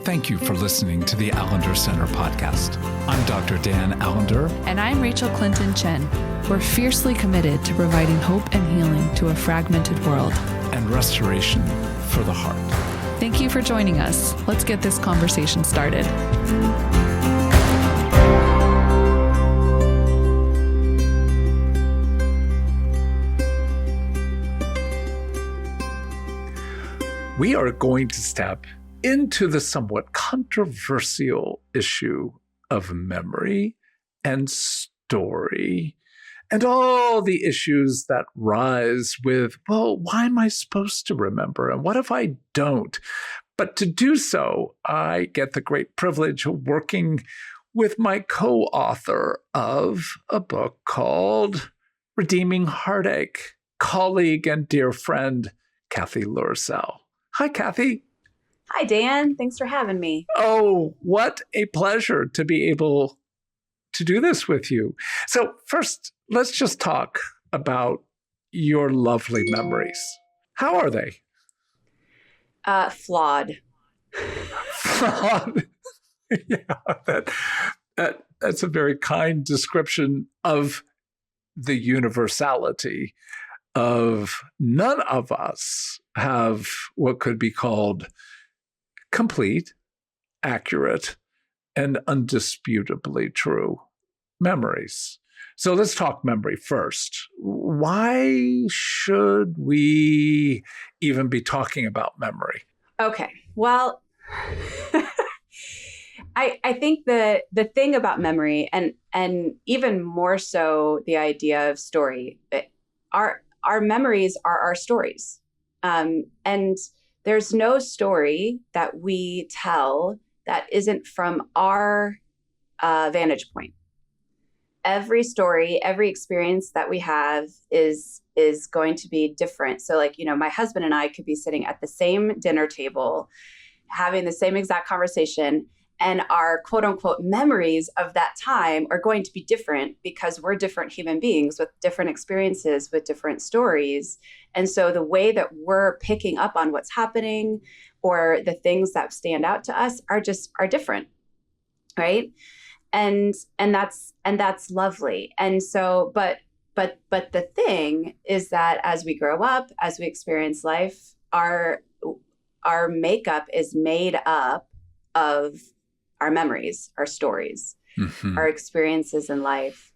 Thank you for listening to the Allender Center podcast. I'm Dr. Dan Allender. And I'm Rachel Clinton Chen. We're fiercely committed to providing hope and healing to a fragmented world. And restoration for the heart. Thank you for joining us. Let's get this conversation started. We are going to step into the somewhat controversial issue of memory and story and all the issues that rise with, well, why am I supposed to remember? And what if I don't? But to do so, I get the great privilege of working with my co-author of a book called Redeeming Heartache, colleague and dear friend, Cathy Loerzel. Hi, Cathy. Hi, Dan. Thanks for having me. Oh, what a pleasure to be able to do this with you. So first, let's just talk about your lovely memories. How are they? Flawed. Flawed. Yeah, that's a very kind description of the universality of none of us have what could be called complete, accurate, and undisputably true memories. So let's talk memory first. Why should we even be talking about memory? Okay. Well, I think the thing about memory and even more so the idea of story, our memories are our stories. And there's no story that we tell that isn't from our vantage point. Every story, every experience that we have is going to be different. So like, my husband and I could be sitting at the same dinner table, having the same exact conversation, and our quote unquote memories of that time are going to be different because we're different human beings with different experiences, with different stories. And so the way that we're picking up on what's happening or the things that stand out to us are different. Right. And that's lovely. And so, but the thing is that as we grow up, as we experience life, our makeup is made up of our memories, our stories, our experiences in life.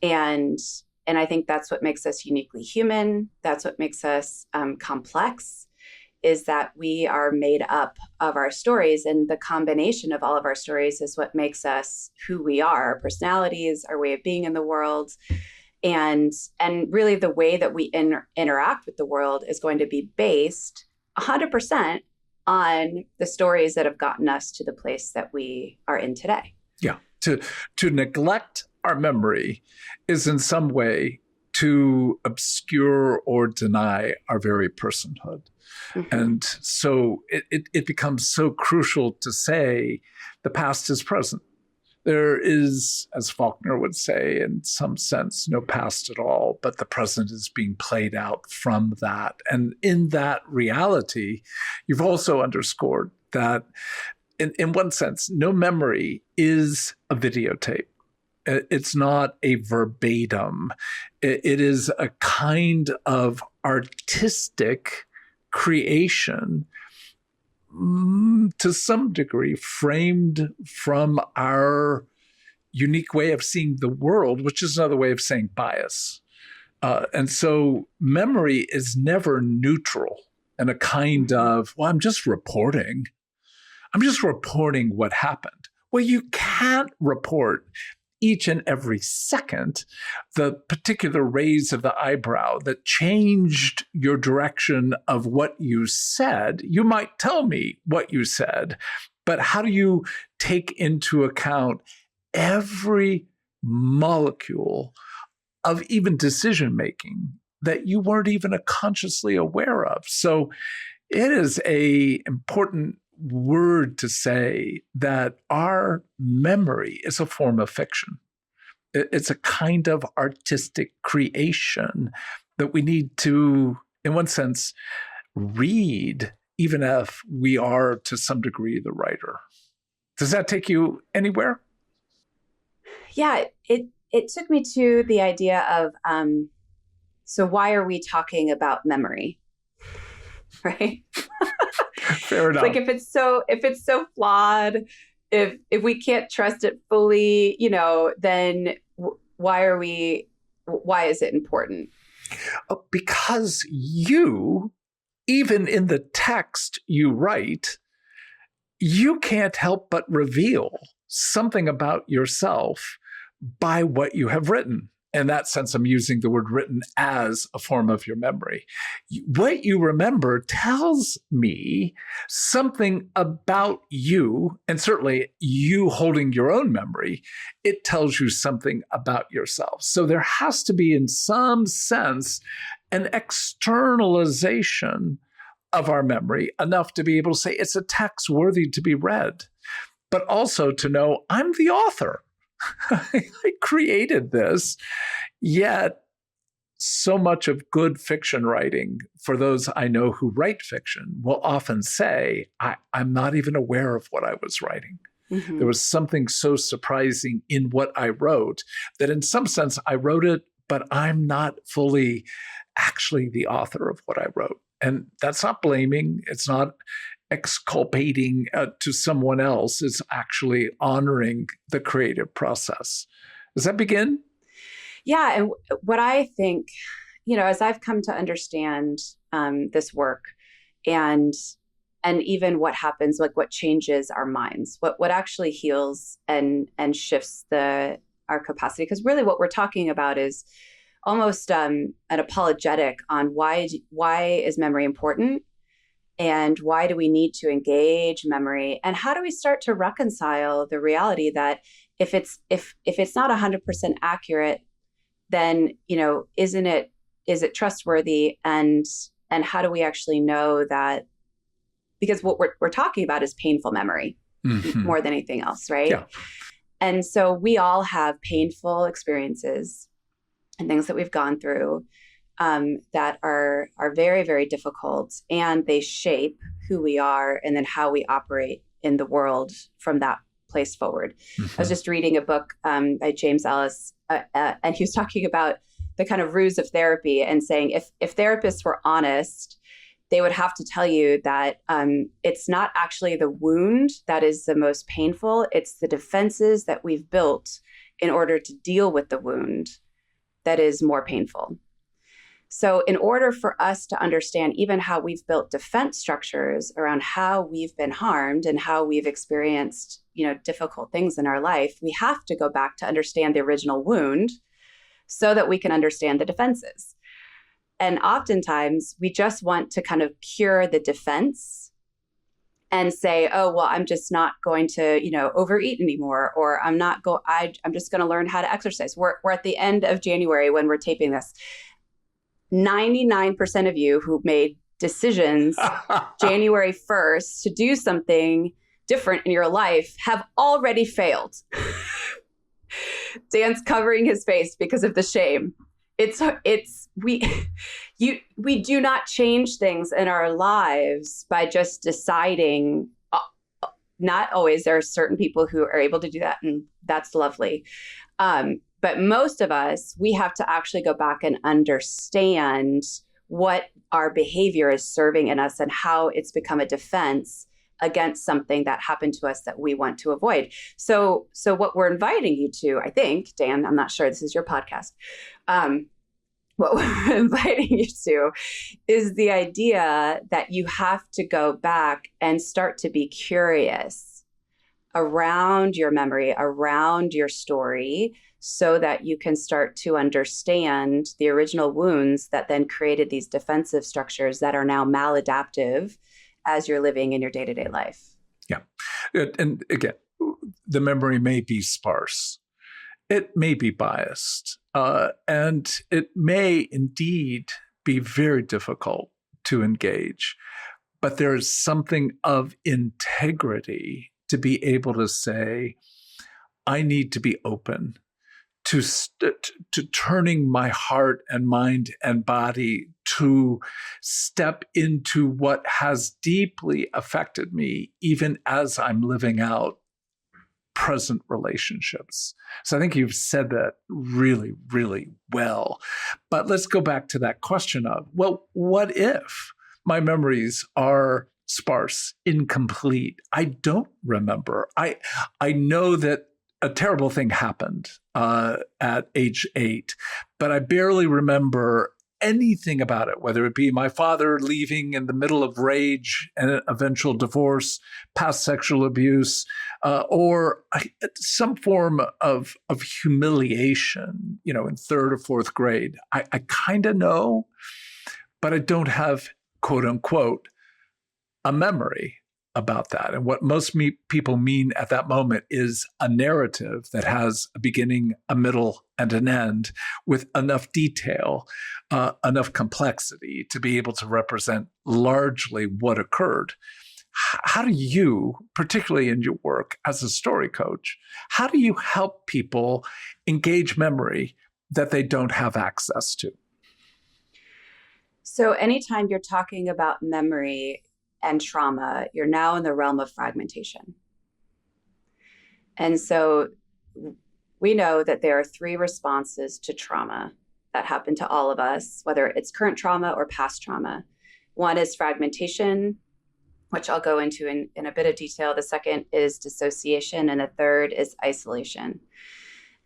And I think that's what makes us uniquely human. That's what makes us complex, is that we are made up of our stories. And the combination of all of our stories is what makes us who we are, our personalities, our way of being in the world. And really the way that we interact with the world is going to be based 100% on the stories that have gotten us to the place that we are in today. Yeah. To neglect our memory is in some way to obscure or deny our very personhood. Mm-hmm. And so it becomes so crucial to say the past is present. There is, as Faulkner would say, in some sense, no past at all, but the present is being played out from that. And in that reality, you've also underscored that, in one sense, no memory is a videotape. It's not a verbatim. It is a kind of artistic creation, to some degree, framed from our unique way of seeing the world, which is another way of saying bias. And so memory is never neutral and a kind of, well, I'm just reporting what happened. Well, you can't report each and every second the particular raise of the eyebrow that changed your direction of what you said. You might tell me what you said, but how do you take into account every molecule of even decision-making that you weren't even consciously aware of? So it is an important word to say that our memory is a form of fiction. It's a kind of artistic creation that we need to, in one sense, read even if we are to some degree the writer. Does that take you anywhere? Yeah, it took me to the idea of, so why are we talking about memory? Right? Fair enough. Like if it's so flawed, if we can't trust it fully, then why is it important? Because you, even in the text you write, you can't help but reveal something about yourself by what you have written. In that sense, I'm using the word written as a form of your memory. What you remember tells me something about you, and certainly you holding your own memory, it tells you something about yourself. So there has to be, in some sense, an externalization of our memory enough to be able to say it's a text worthy to be read, but also to know I'm the author. I created this, yet so much of good fiction writing, for those I know who write fiction, will often say, I'm not even aware of what I was writing. Mm-hmm. There was something so surprising in what I wrote that in some sense I wrote it, but I'm not fully actually the author of what I wrote. And that's not blaming. It's not exculpating to someone else. It's actually honoring the creative process. Does that begin? Yeah. And what I think, as I've come to understand this work and even what happens, like what changes our minds, what actually heals and shifts our capacity. Because really what we're talking about is almost an apologetic on why is memory important, and why do we need to engage memory, and how do we start to reconcile the reality that if it's not 100% accurate, then is it trustworthy, and how do we actually know that? Because what we're talking about is painful memory, mm-hmm. more than anything else, right? Yeah. And so we all have painful experiences and things that we've gone through that are very, very difficult, and they shape who we are and then how we operate in the world from that place forward. Mm-hmm. I was just reading a book by James Ellis, and he was talking about the kind of ruse of therapy and saying if therapists were honest, they would have to tell you that it's not actually the wound that is the most painful, it's the defenses that we've built in order to deal with the wound that is more painful. So in order for us to understand even how we've built defense structures around how we've been harmed and how we've experienced, difficult things in our life, we have to go back to understand the original wound so that we can understand the defenses. And oftentimes we just want to kind of cure the defense and say, oh, well, I'm just not going to, overeat anymore, or I'm just going to learn how to exercise. We're at the end of January when we're taping this. 99% of you who made decisions January 1st to do something different in your life have already failed. Dan's covering his face because of the shame. We do not change things in our lives by just deciding. Not always. There are certain people who are able to do that, and that's lovely. But most of us, we have to actually go back and understand what our behavior is serving in us and how it's become a defense against something that happened to us that we want to avoid. So what we're inviting you to, I think, Dan, I'm not sure, this is your podcast. What we're inviting you to is the idea that you have to go back and start to be curious around your memory, around your story, so that you can start to understand the original wounds that then created these defensive structures that are now maladaptive as you're living in your day-to-day life. Yeah. And again, the memory may be sparse. It may be biased. And it may indeed be very difficult to engage. But there is something of integrity to be able to say, I need to be open to turning my heart and mind and body to step into what has deeply affected me, even as I'm living out present relationships. So I think you've said that really, really well. But let's go back to that question of, well, what if my memories are sparse, incomplete? I don't remember. I know that a terrible thing happened at age 8, but I barely remember anything about it, whether it be my father leaving in the middle of rage and an eventual divorce, past sexual abuse, or some form of humiliation, in 3rd or 4th grade. I kind of know, but I don't have, quote unquote, a memory about that. And what most people mean at that moment is a narrative that has a beginning, a middle, and an end with enough detail, enough complexity to be able to represent largely what occurred. How do you, particularly in your work as a story coach, how do you help people engage memory that they don't have access to? So anytime you're talking about memory and trauma, you're now in the realm of fragmentation. And so we know that there are 3 responses to trauma that happen to all of us, whether it's current trauma or past trauma. One is fragmentation, which I'll go into in a bit of detail. The second is dissociation, and the third is isolation.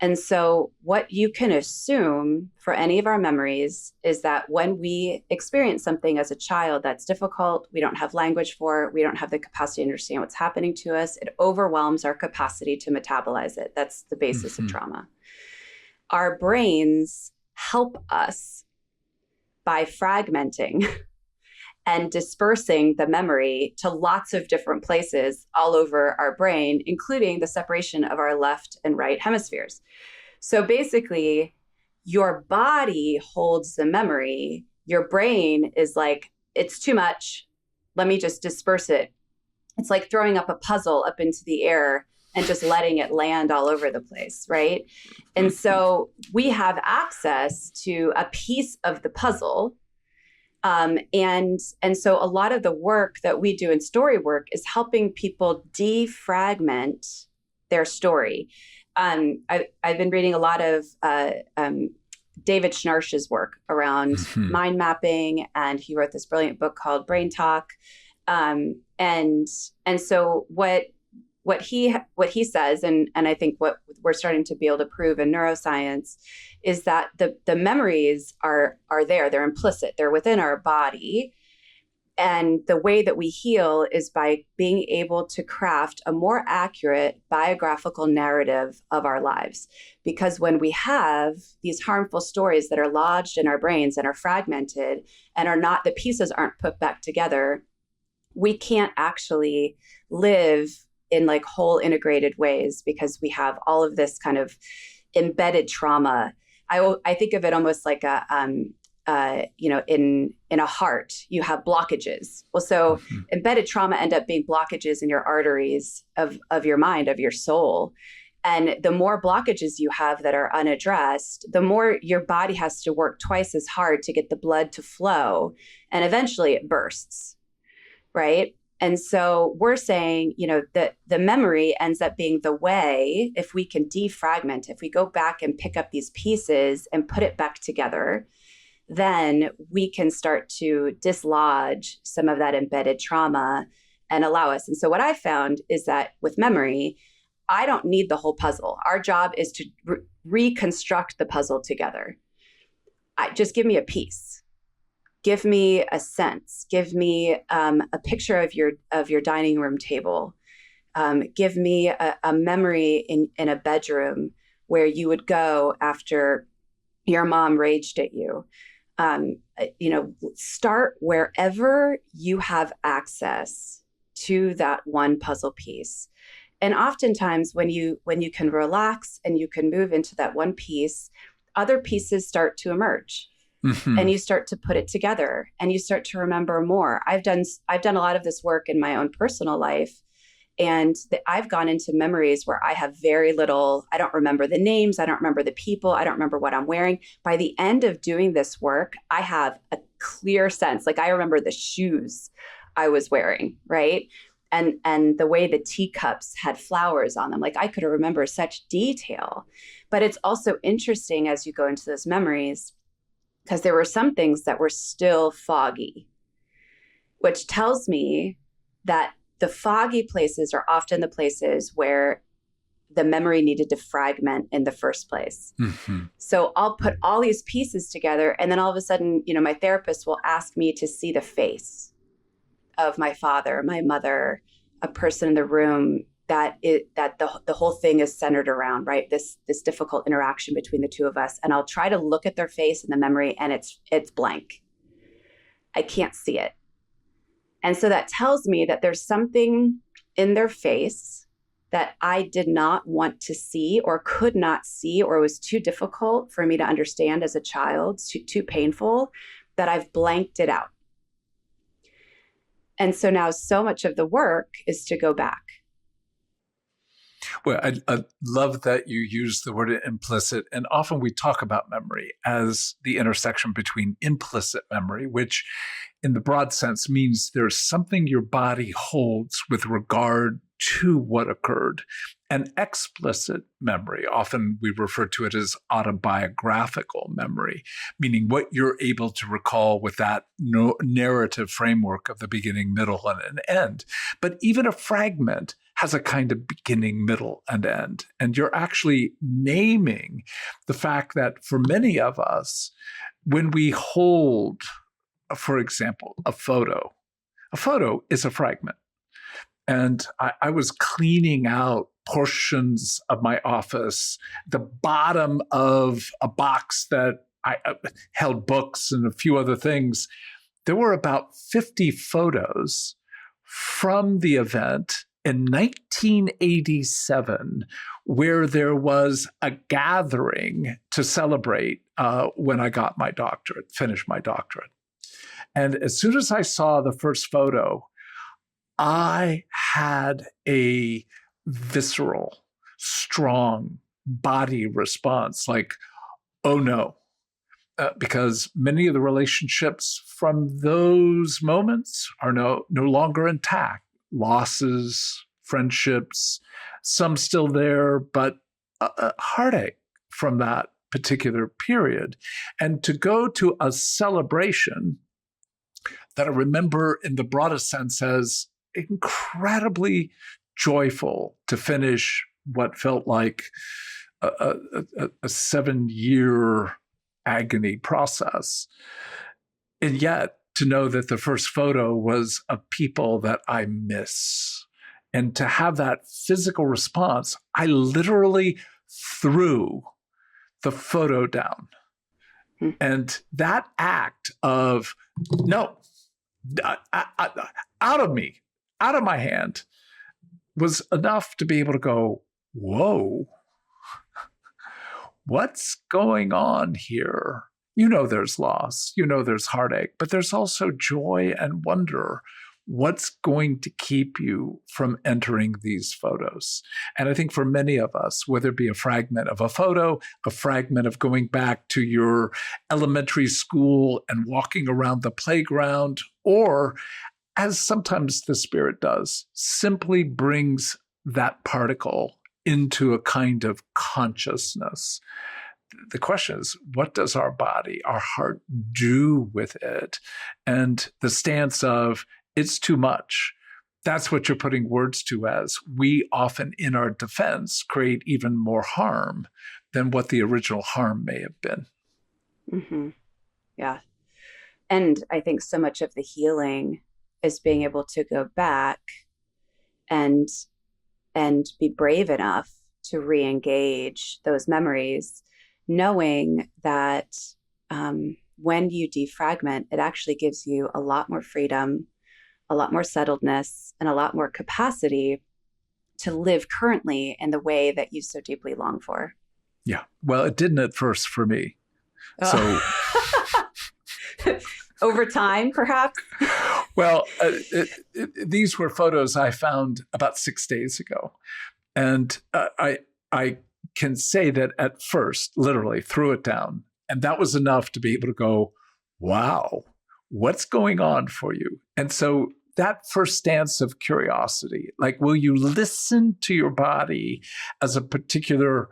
And so what you can assume for any of our memories is that when we experience something as a child that's difficult, we don't have language for it, we don't have the capacity to understand what's happening to us, it overwhelms our capacity to metabolize it. That's the basis of trauma. Our brains help us by fragmenting and dispersing the memory to lots of different places all over our brain, including the separation of our left and right hemispheres. So basically, your body holds the memory. Your brain is like, it's too much. Let me just disperse it. It's like throwing up a puzzle up into the air and just letting it land all over the place, right? And so we have access to a piece of the puzzle. And so a lot of the work that we do in story work is helping people defragment their story. I've been reading a lot of David Schnarch's work around mind mapping, and he wrote this brilliant book called Brain Talk. And so what he says, and I think what we're starting to be able to prove in neuroscience, is that the memories are there. They're implicit. They're within our body. And the way that we heal is by being able to craft a more accurate biographical narrative of our lives. Because when we have these harmful stories that are lodged in our brains and are fragmented and the pieces aren't put back together, we can't actually live in like whole integrated ways because we have all of this kind of embedded trauma. I think of it almost like in a heart, you have blockages. Well, so embedded trauma end up being blockages in your arteries of your mind, of your soul. And the more blockages you have that are unaddressed, the more your body has to work twice as hard to get the blood to flow. And eventually it bursts, right? And so we're saying, that the memory ends up being the way, if we can defragment, if we go back and pick up these pieces and put it back together, then we can start to dislodge some of that embedded trauma and allow us. And so what I found is that with memory, I don't need the whole puzzle. Our job is to reconstruct the puzzle together. Just give me a piece. Give me a sense. Give me a picture of your dining room table. Give me a memory in a bedroom where you would go after your mom raged at you. Start wherever you have access to that one puzzle piece. And oftentimes when you can relax and you can move into that one piece, other pieces start to emerge. And you start to put it together and you start to remember more. I've done a lot of this work in my own personal life. And I've gone into memories where I have very little, I don't remember the names, I don't remember the people, I don't remember what I'm wearing. By the end of doing this work, I have a clear sense. Like I remember the shoes I was wearing, right? And the way the teacups had flowers on them. Like I could remember such detail. But it's also interesting as you go into those memories, because there were some things that were still foggy, which tells me that the foggy places are often the places where the memory needed to fragment in the first place. Mm-hmm. So I'll put all these pieces together, and then all of a sudden, my therapist will ask me to see the face of my father, my mother, a person in the room that the whole thing is centered around, right? This difficult interaction between the two of us. And I'll try to look at their face in the memory, and it's blank. I can't see it. And so that tells me that there's something in their face that I did not want to see or could not see, or was too difficult for me to understand as a child, too painful, that I've blanked it out. And so now so much of the work is to go back. Well, I love that you use the word implicit. And often we talk about memory as the intersection between implicit memory, which in the broad sense means there's something your body holds with regard to what occurred. And explicit memory, often we refer to it as autobiographical memory, meaning what you're able to recall with that narrative framework of the beginning, middle, and an end. But even a fragment has a kind of beginning, middle, and end. And you're actually naming the fact that for many of us, when we hold, for example, a photo is a fragment. And I was cleaning out portions of my office, the bottom of a box that I held books and a few other things. There were about 50 photos from the event in 1987, where there was a gathering to celebrate when I got my doctorate, finished my doctorate. And as soon as I saw the first photo, I had a visceral, strong body response like, oh no, because many of the relationships from those moments are no longer intact. Losses, friendships, some still there, but a heartache from that particular period. And to go to a celebration that I remember in the broadest sense as incredibly joyful to finish what felt like a 7-year agony process. And yet to know that the first photo was of people that I miss. And to have that physical response, I literally threw the photo down. And that act of, no, out of me, out of my hand, was enough to be able to go, whoa, what's going on here? There's loss, there's heartache, but there's also joy and wonder. What's going to keep you from entering these photos? And I think for many of us, whether it be a fragment of a photo, a fragment of going back to your elementary school and walking around the playground, or as sometimes the spirit does, simply brings that particle into a kind of consciousness. The question is, what does our body, our heart do with it? And the stance of, it's too much. That's what you're putting words to as. We often, in our defense, create even more harm than what the original harm may have been. Mm-hmm. Yeah. And I think so much of the healing is being able to go back and be brave enough to re-engage those memories, knowing that when you defragment, it actually gives you a lot more freedom, a lot more settledness, and a lot more capacity to live currently in the way that you so deeply long for. Yeah. Well, it didn't at first for me. So over time, perhaps? Well, these were photos I found about 6 days ago. And I can say that at first, literally threw it down. And that was enough to be able to go, wow, what's going on for you? And so that first stance of curiosity, like, will you listen to your body as a particular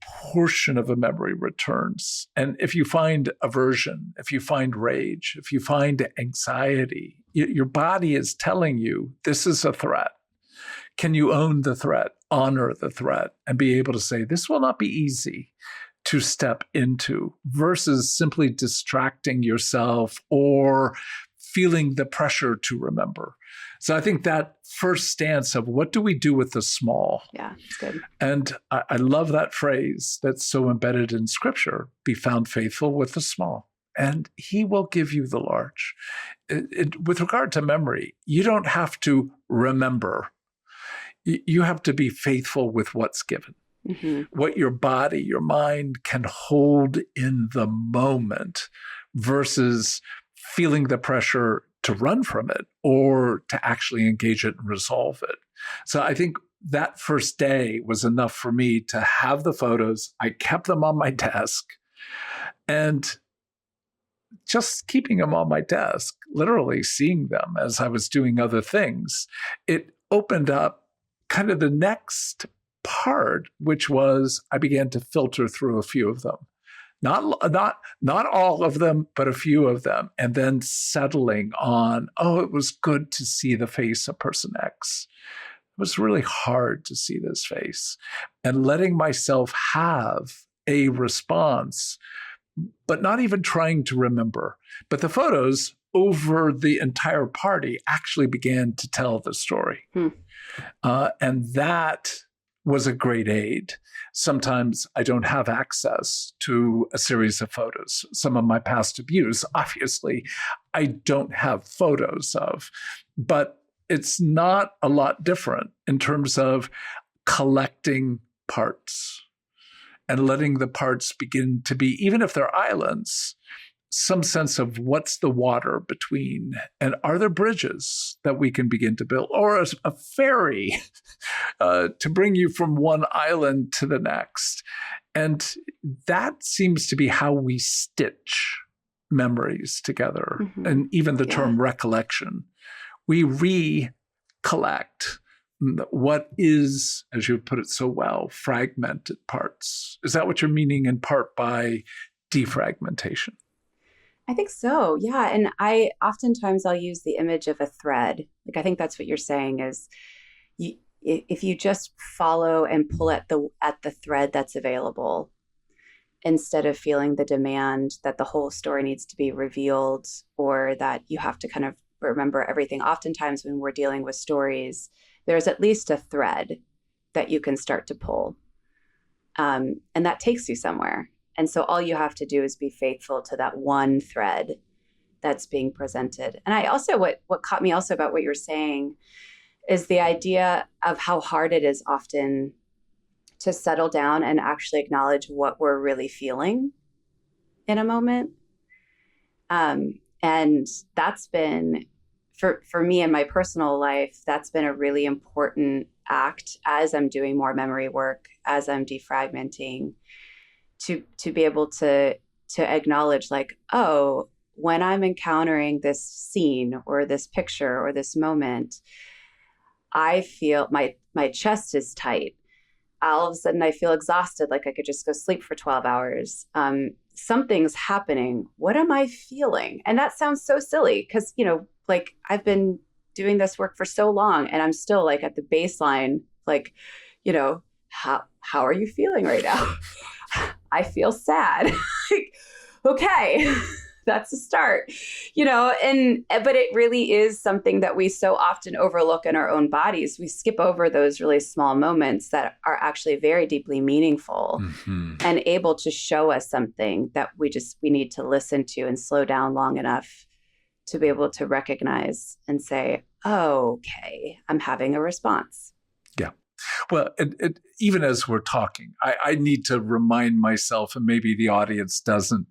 portion of a memory returns? And if you find aversion, if you find rage, if you find anxiety, your body is telling you this is a threat. Can you own the threat, honor the threat, and be able to say, this will not be easy to step into, versus simply distracting yourself or feeling the pressure to remember. So I think that first stance of what do we do with the small? Yeah, it's good. And I love that phrase that's so embedded in scripture, be found faithful with the small, and he will give you the large. With regard to memory, you don't have to remember. You have to be faithful with what's given. Mm-hmm. What your body, your mind can hold in the moment versus feeling the pressure to run from it or to actually engage it and resolve it. So I think that first day was enough for me to have the photos. I kept them on my desk, and just keeping them on my desk, literally seeing them as I was doing other things, it opened up kind of the next part, which was I began to filter through a few of them. Not all of them, but a few of them, and then settling on, oh, it was good to see the face of person X. It was really hard to see this face, and letting myself have a response, but not even trying to remember. But the photos over the entire party actually began to tell the story. And that was a great aid. Sometimes I don't have access to a series of photos. Some of my past abuse, obviously, I don't have photos of, but it's not a lot different in terms of collecting parts and letting the parts begin to be, even if they're islands, some sense of what's the water between, and are there bridges that we can begin to build, or a ferry to bring you from one island to the next. And that seems to be how we stitch memories together. Mm-hmm. And even the term recollection, we recollect what is, as you put it so well, fragmented parts. Is that what you're meaning in part by defragmentation? I think so. Yeah. And oftentimes I'll use the image of a thread. Like, I think that's what you're saying is if you just follow and pull at the thread that's available, instead of feeling the demand that the whole story needs to be revealed or that you have to kind of remember everything. Oftentimes when we're dealing with stories, there's at least a thread that you can start to pull. And that takes you somewhere. And so all you have to do is be faithful to that one thread that's being presented. And I also, what caught me also about what you're saying is the idea of how hard it is often to settle down and actually acknowledge what we're really feeling in a moment. And that's been, for me in my personal life, that's been a really important act as I'm doing more memory work, as I'm defragmenting, to be able to acknowledge, like, oh, when I'm encountering this scene or this picture or this moment, I feel my chest is tight. All of a sudden I feel exhausted, like I could just go sleep for 12 hours. Something's happening. What am I feeling? And that sounds so silly because, like, I've been doing this work for so long and I'm still like at the baseline, like, how are you feeling right now? I feel sad. Like, okay, that's a start, but it really is something that we so often overlook in our own bodies. We skip over those really small moments that are actually very deeply meaningful and able to show us something that we need to listen to and slow down long enough to be able to recognize and say, oh, okay, I'm having a response. Yeah. Well, even as we're talking, I need to remind myself, and maybe the audience doesn't,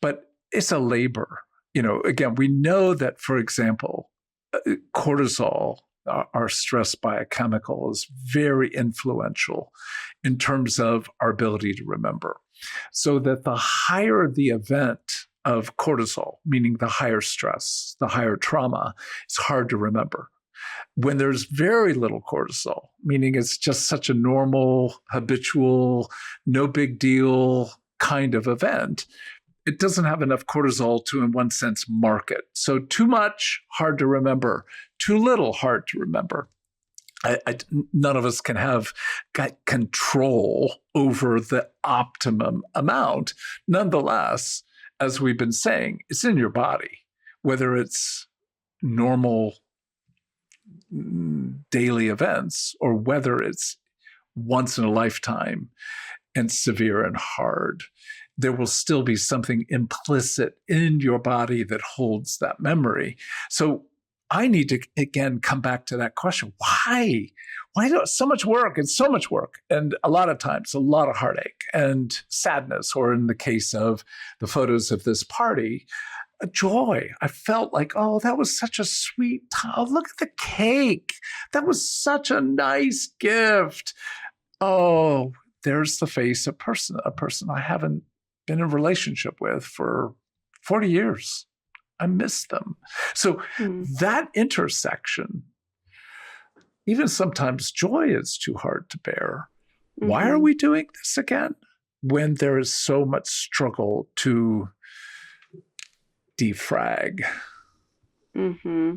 but it's a labor. Again, we know that, for example, cortisol, our stress biochemical, is very influential in terms of our ability to remember. So that the higher the event of cortisol, meaning the higher stress, the higher trauma, it's hard to remember. When there's very little cortisol, meaning it's just such a normal, habitual, no big deal kind of event, it doesn't have enough cortisol to, in one sense, mark it. So too much, hard to remember. Too little, hard to remember. None of us can have control over the optimum amount. Nonetheless, as we've been saying, it's in your body, whether it's normal daily events or whether it's once in a lifetime and severe and hard. There will still be something implicit in your body that holds that memory. So I need to, again, come back to that question. Why? Why do so much work and so much work? And a lot of times, a lot of heartache and sadness, or in the case of the photos of this party, a joy. I felt like, oh, that was such a sweet time. Oh, look at the cake. That was such a nice gift. Oh, there's the face of a person I haven't been in a relationship with for 40 years. I miss them. So that intersection, even sometimes joy is too hard to bear. Mm-hmm. Why are we doing this again when there is so much struggle to defrag? Mm-hmm.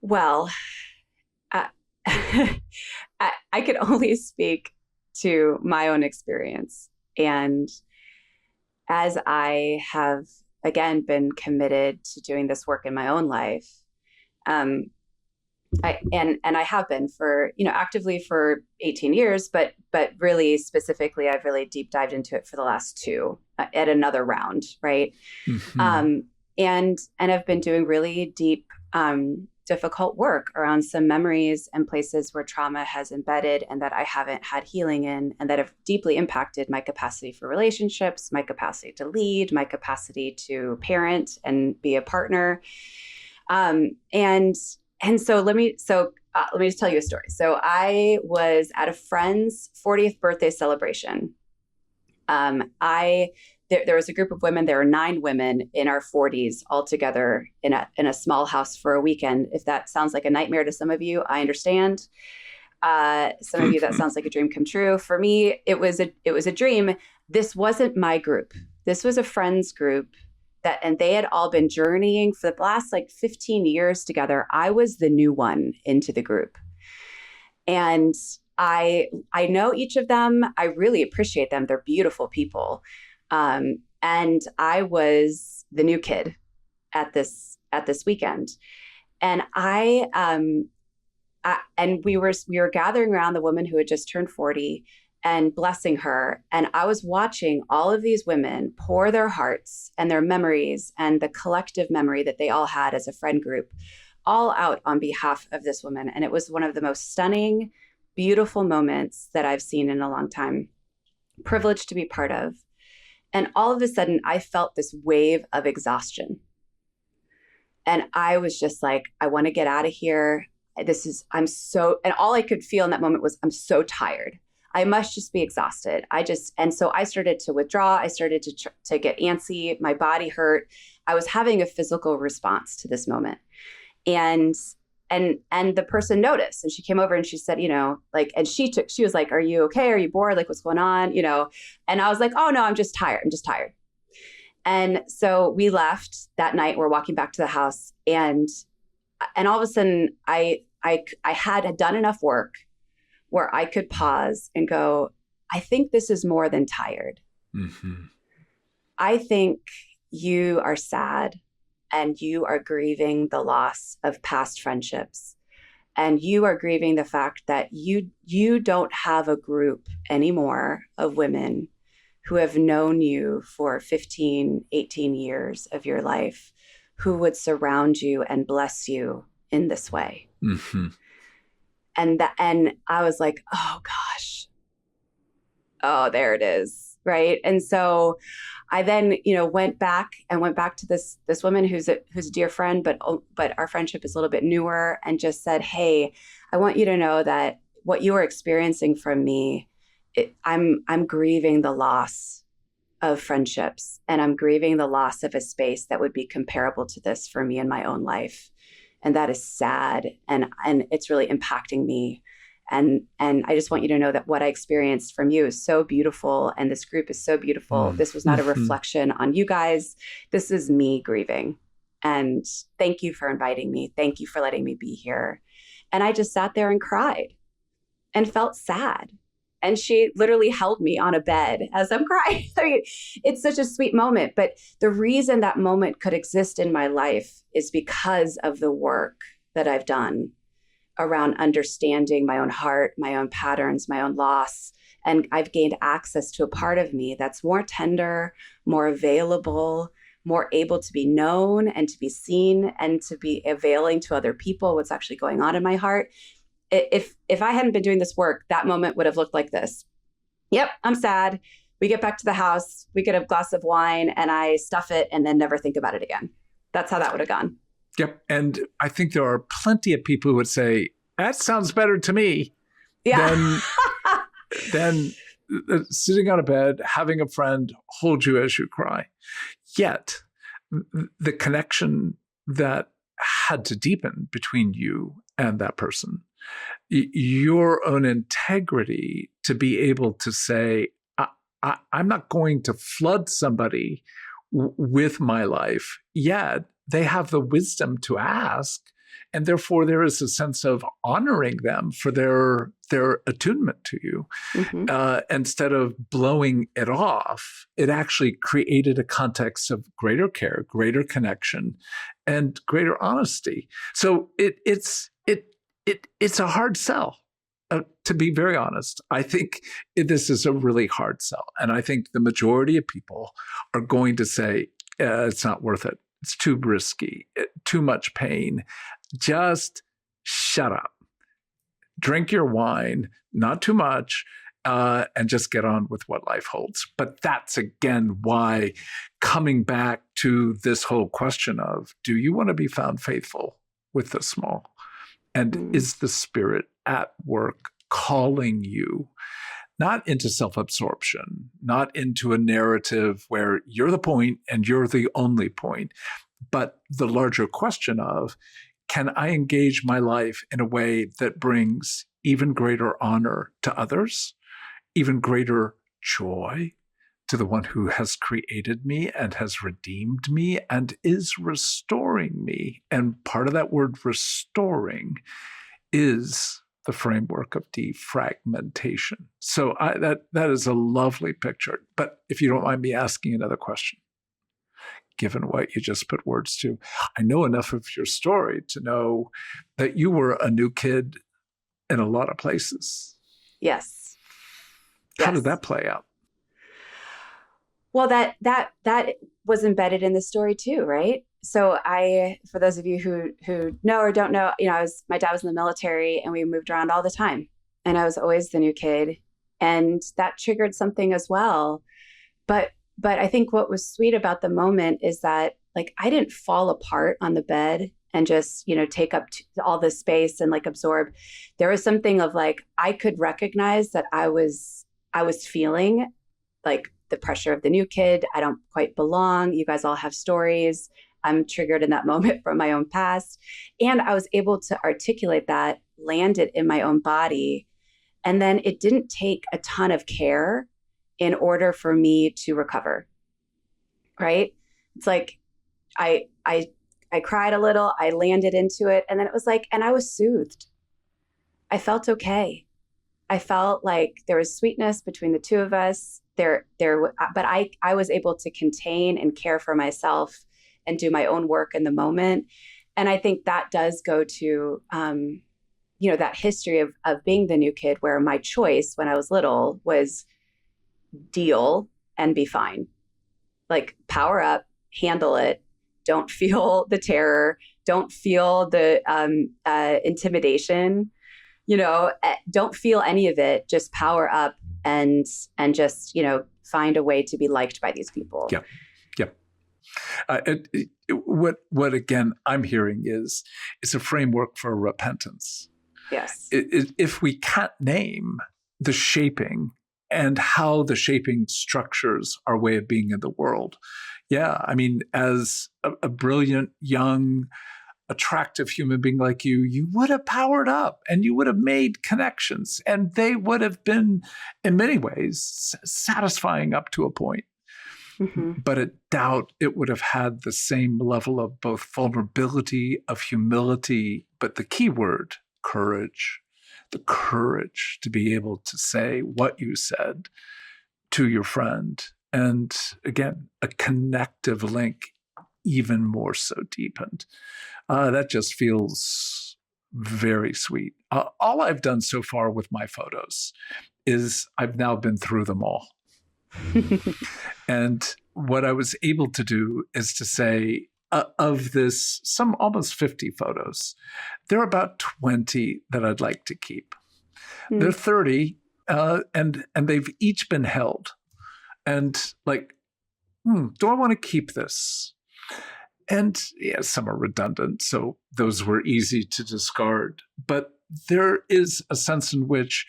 Well, I could only speak to my own experience. And as I have, again, been committed to doing this work in my own life, I have been for, actively for 18 years, but really specifically, I've really deep dived into it for the last 2 at another round, right? Mm-hmm. And I've been doing really deep, difficult work around some memories and places where trauma has embedded and that I haven't had healing in, and that have deeply impacted my capacity for relationships, my capacity to lead, my capacity to parent and be a partner. And so let me just tell you a story. So I was at a friend's 40th birthday celebration. There was a group of women. There were 9 women in our 40s all together in a small house for a weekend. If that sounds like a nightmare to some of you, I understand. Some of you, that sounds like a dream come true. For me, it was a dream. This wasn't my group. This was a friend's group and they had all been journeying for the last 15 years together. I was the new one into the group. And I know each of them. I really appreciate them. They're beautiful people. And I was the new kid at this weekend. And we were gathering around the woman who had just turned 40 and blessing her. And I was watching all of these women pour their hearts and their memories and the collective memory that they all had as a friend group all out on behalf of this woman. And it was one of the most stunning, beautiful moments that I've seen in a long time. Privileged to be part of. And all of a sudden, I felt this wave of exhaustion. And I was just like, I want to get out of here. And all I could feel in that moment was, I'm so tired. I must just be exhausted. And so I started to withdraw. I started to get antsy. My body hurt. I was having a physical response to this moment. And the person noticed, and she came over and she said, and she was like, are you okay? Are you bored? What's going on? And I was like, oh no, I'm just tired. And so we left that night. We're walking back to the house, and all of a sudden I had done enough work where I could pause and go, I think this is more than tired. Mm-hmm. I think you are sad. And you are grieving the loss of past friendships. And you are grieving the fact that you don't have a group anymore of women who have known you for 15, 18 years of your life, who would surround you and bless you in this way. Mm-hmm. And I was like, oh gosh, oh, there it is. Right. And so I then, went back to this woman who's a dear friend, but our friendship is a little bit newer, and just said, "Hey, I want you to know that what you are experiencing from me, I'm grieving the loss of friendships, and I'm grieving the loss of a space that would be comparable to this for me in my own life, and that is sad, and it's really impacting me." And I just want you to know that what I experienced from you is so beautiful. And this group is so beautiful. This was not a reflection on you guys. This is me grieving. And thank you for inviting me. Thank you for letting me be here. And I just sat there and cried and felt sad. And she literally held me on a bed as I'm crying. I mean, it's such a sweet moment. But the reason that moment could exist in my life is because of the work that I've done around understanding my own heart, my own patterns, my own loss. And I've gained access to a part of me that's more tender, more available, more able to be known and to be seen and to be availing to other people what's actually going on in my heart. If I hadn't been doing this work, that moment would have looked like this. Yep, I'm sad. We get back to the house, we get a glass of wine, and I stuff it and then never think about it again. That's how that would have gone. Yep. And I think there are plenty of people who would say, that sounds better to me than sitting on a bed, having a friend hold you as you cry. Yet the connection that had to deepen between you and that person, your own integrity to be able to say, I'm not going to flood somebody with my life, yet they have the wisdom to ask. And therefore, there is a sense of honoring them for their attunement to you. Instead of blowing it off, it actually created a context of greater care, greater connection, and greater honesty. So it's a hard sell. To be very honest, I think this is a really hard sell. And I think the majority of people are going to say, it's not worth it. It's too risky, too much pain. Just shut up. Drink your wine, not too much, and just get on with what life holds. But that's, again, why coming back to this whole question of, do you want to be found faithful with the small? And is the Spirit at work calling you, not into self-absorption, not into a narrative where you're the point and you're the only point, but the larger question of, can I engage my life in a way that brings even greater honor to others, even greater joy to the one who has created me and has redeemed me and is restoring me? And part of that word restoring is the framework of defragmentation. So that is a lovely picture. But if you don't mind me asking another question, given what you just put words to, I know enough of your story to know that you were a new kid in a lot of places. Yes. How did that play out? Well, that was embedded in the story too, right? So for those of you who know or don't know, my dad was in the military and we moved around all the time, and I was always the new kid, and that triggered something as well. But I think what was sweet about the moment is that, like, I didn't fall apart on the bed and just, take up all this space and like absorb. There was something of like, I could recognize that I was feeling like the pressure of the new kid. I don't quite belong. You guys all have stories. I'm triggered in that moment from my own past. And I was able to articulate that, land it in my own body. And then it didn't take a ton of care in order for me to recover, right? It's like, I cried a little, I landed into it. And then it was like, and I was soothed. I felt okay. I felt like there was sweetness between the two of us but I was able to contain and care for myself and do my own work in the moment. And I think that does go to, that history of being the new kid, where my choice when I was little was deal and be fine. Like, power up, handle it. Don't feel the terror. Don't feel the intimidation. Don't feel any of it. Just power up and just, find a way to be liked by these people. Yeah. Yeah. What again I'm hearing is it's a framework for repentance. Yes. If we can't name the shaping and how the shaping structures our way of being in the world, yeah, I mean, as a brilliant, young, attractive human being like you would have powered up and you would have made connections, and they would have been, in many ways, satisfying up to a point. Mm-hmm. But I doubt it would have had the same level of both vulnerability, of humility, but the key word, courage, the courage to be able to say what you said to your friend. And again, a connective link even more so deepened. That just feels very sweet. All I've done so far with my photos is I've now been through them all. And what I was able to do is to say, of this, some almost 50 photos, there are about 20 that I'd like to keep. There are 30, and they've each been held. And like, do I want to keep this? And yeah, some are redundant, so those were easy to discard. But there is a sense in which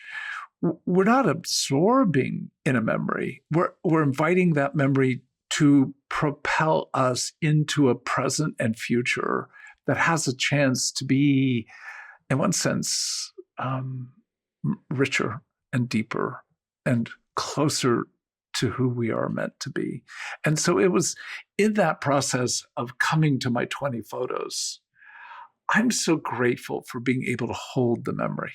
we're not absorbing in a memory. We're inviting that memory to propel us into a present and future that has a chance to be, in one sense, richer and deeper and closer to who we are meant to be. And so it was in that process of coming to my 20 photos, I'm so grateful for being able to hold the memory.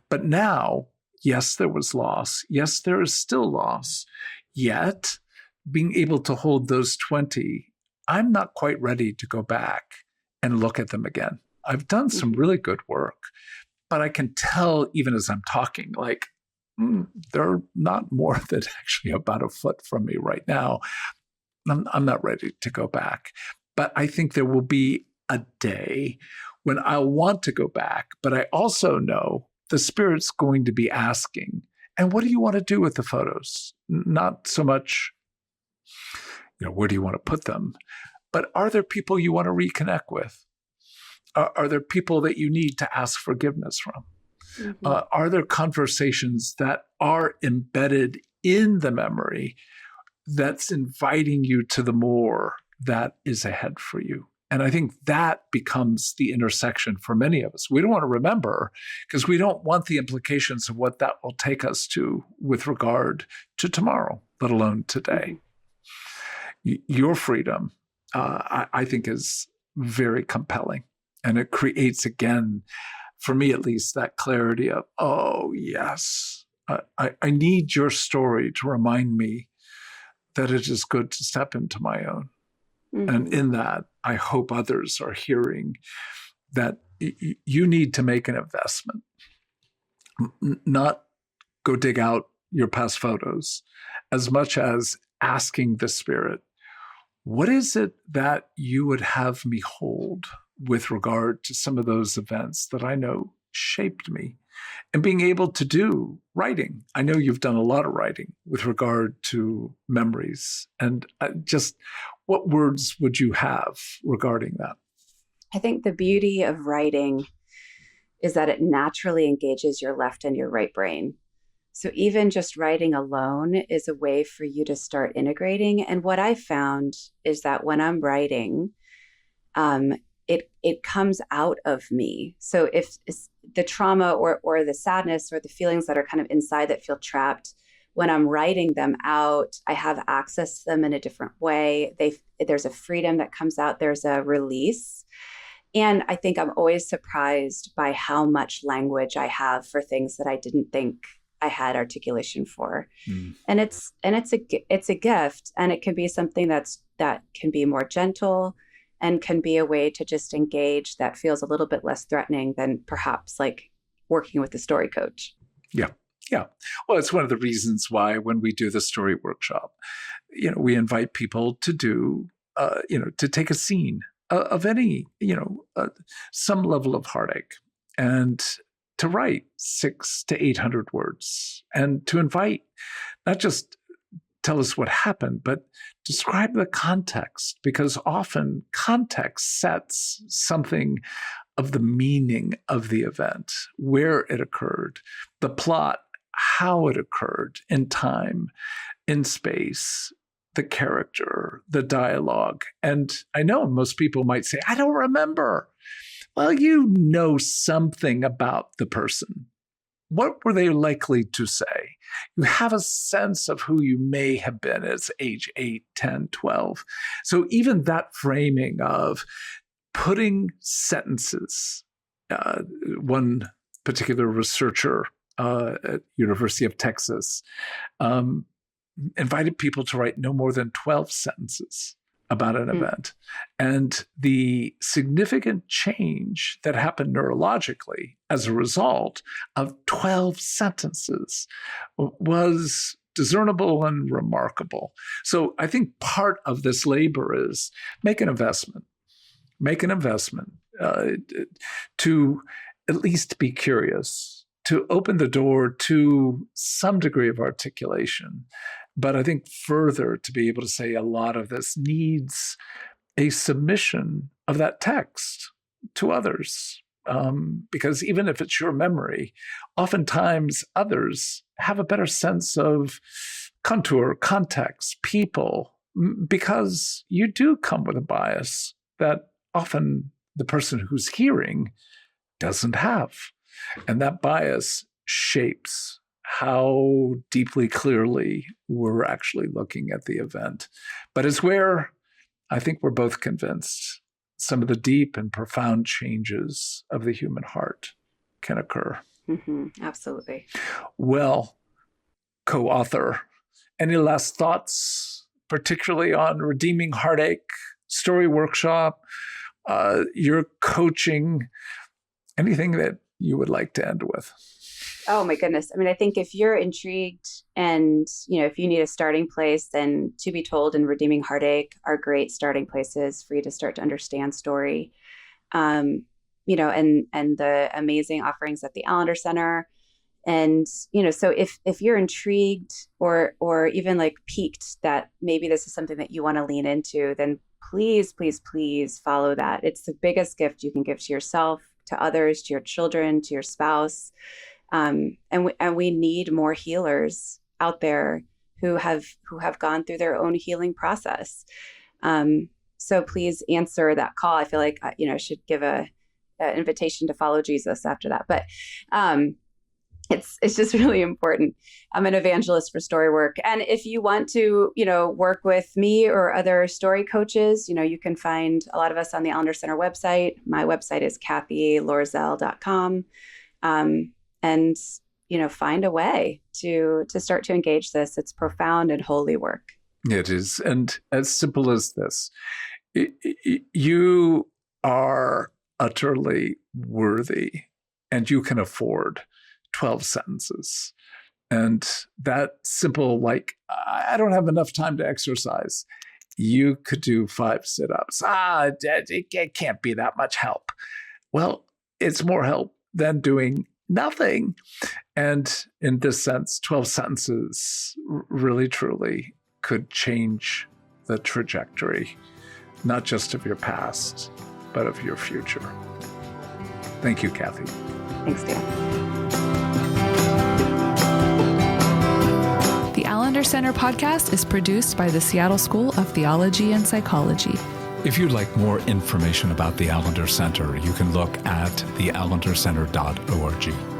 But now, yes, there was loss. Yes, there is still loss. Yet, being able to hold those 20, I'm not quite ready to go back and look at them again. I've done some really good work, but I can tell even as I'm talking, like, they're not more than actually about a foot from me right now. I'm not ready to go back. But I think there will be a day when I'll want to go back, but I also know the Spirit's going to be asking, and what do you want to do with the photos? Not so much, where do you want to put them? But are there people you want to reconnect with? Are there people that you need to ask forgiveness from? Mm-hmm. Are there conversations that are embedded in the memory that's inviting you to the more that is ahead for you? And I think that becomes the intersection for many of us. We don't want to remember because we don't want the implications of what that will take us to with regard to tomorrow, let alone today. Mm-hmm. Your freedom, I think, is very compelling. And it creates, again, for me at least, that clarity of, oh, yes, I need your story to remind me that it is good to step into my own. Mm-hmm. And in that, I hope others are hearing that you need to make an investment, not go dig out your past photos, as much as asking the Spirit, what is it that you would have me hold with regard to some of those events that I know shaped me? And being able to do writing. I know you've done a lot of writing with regard to memories. And just what words would you have regarding that? I think the beauty of writing is that it naturally engages your left and your right brain. So even just writing alone is a way for you to start integrating. And what I found is that when I'm writing, it comes out of me. So if the trauma or the sadness or the feelings that are kind of inside that feel trapped, when I'm writing them out, I have access to them in a different way. There's a freedom that comes out. There's a release. And I think I'm always surprised by how much language I have for things that I didn't think I had articulation for. And it's a gift, and it can be something that can be more gentle and can be a way to just engage that feels a little bit less threatening than perhaps like working with a story coach. Yeah. Yeah. Well, it's one of the reasons why when we do the story workshop, we invite people to do, to take a scene of any, some level of heartache and to write 600 to 800 words and to invite not just tell us what happened, but describe the context, because often context sets something of the meaning of the event, where it occurred, the plot, how it occurred in time, in space, the character, the dialogue. And I know most people might say, I don't remember. Well, you know something about the person. What were they likely to say? You have a sense of who you may have been as age 8, 10, 12. So even that framing of putting sentences, one particular researcher at University of Texas invited people to write no more than 12 sentences about an event. And the significant change that happened neurologically as a result of 12 sentences was discernible and remarkable. So I think part of this labor is make an investment to at least be curious, to open the door to some degree of articulation. But I think further to be able to say a lot of this needs a submission of that text to others. Because even if it's your memory, oftentimes others have a better sense of contour, context, people, because you do come with a bias that often the person who's hearing doesn't have. And that bias shapes how deeply clearly we're actually looking at the event. But it's where I think we're both convinced some of the deep and profound changes of the human heart can occur. Absolutely. Well, co-author, any last thoughts, particularly on Redeeming Heartache, Story Workshop, your coaching, anything that you would like to end with? Oh my goodness. I mean, I think if you're intrigued and, if you need a starting place, then To Be Told and Redeeming Heartache are great starting places for you to start to understand story. And the amazing offerings at the Allender Center. And, so if you're intrigued or even like piqued that maybe this is something that you want to lean into, then please, please, please follow that. It's the biggest gift you can give to yourself, to others, to your children, to your spouse. And we need more healers out there who have gone through their own healing process. So please answer that call. I feel like, I should give an invitation to follow Jesus after that. But it's just really important. I'm an evangelist for story work. And if you want to, work with me or other story coaches, you can find a lot of us on the Allender Center website. My website is cathyloerzel.com. And, find a way to start to engage this. It's profound and holy work. It is. And as simple as this, you are utterly worthy and you can afford 12 sentences. And that simple, like, I don't have enough time to exercise. You could do 5 sit-ups. It can't be that much help. Well, it's more help than doing nothing. And in this sense, 12 sentences really, truly could change the trajectory, not just of your past, but of your future. Thank you, Cathy. Thanks, Dan. The Allender Center podcast is produced by the Seattle School of Theology and Psychology. If you'd like more information about the Allender Center, you can look at theallendercenter.org.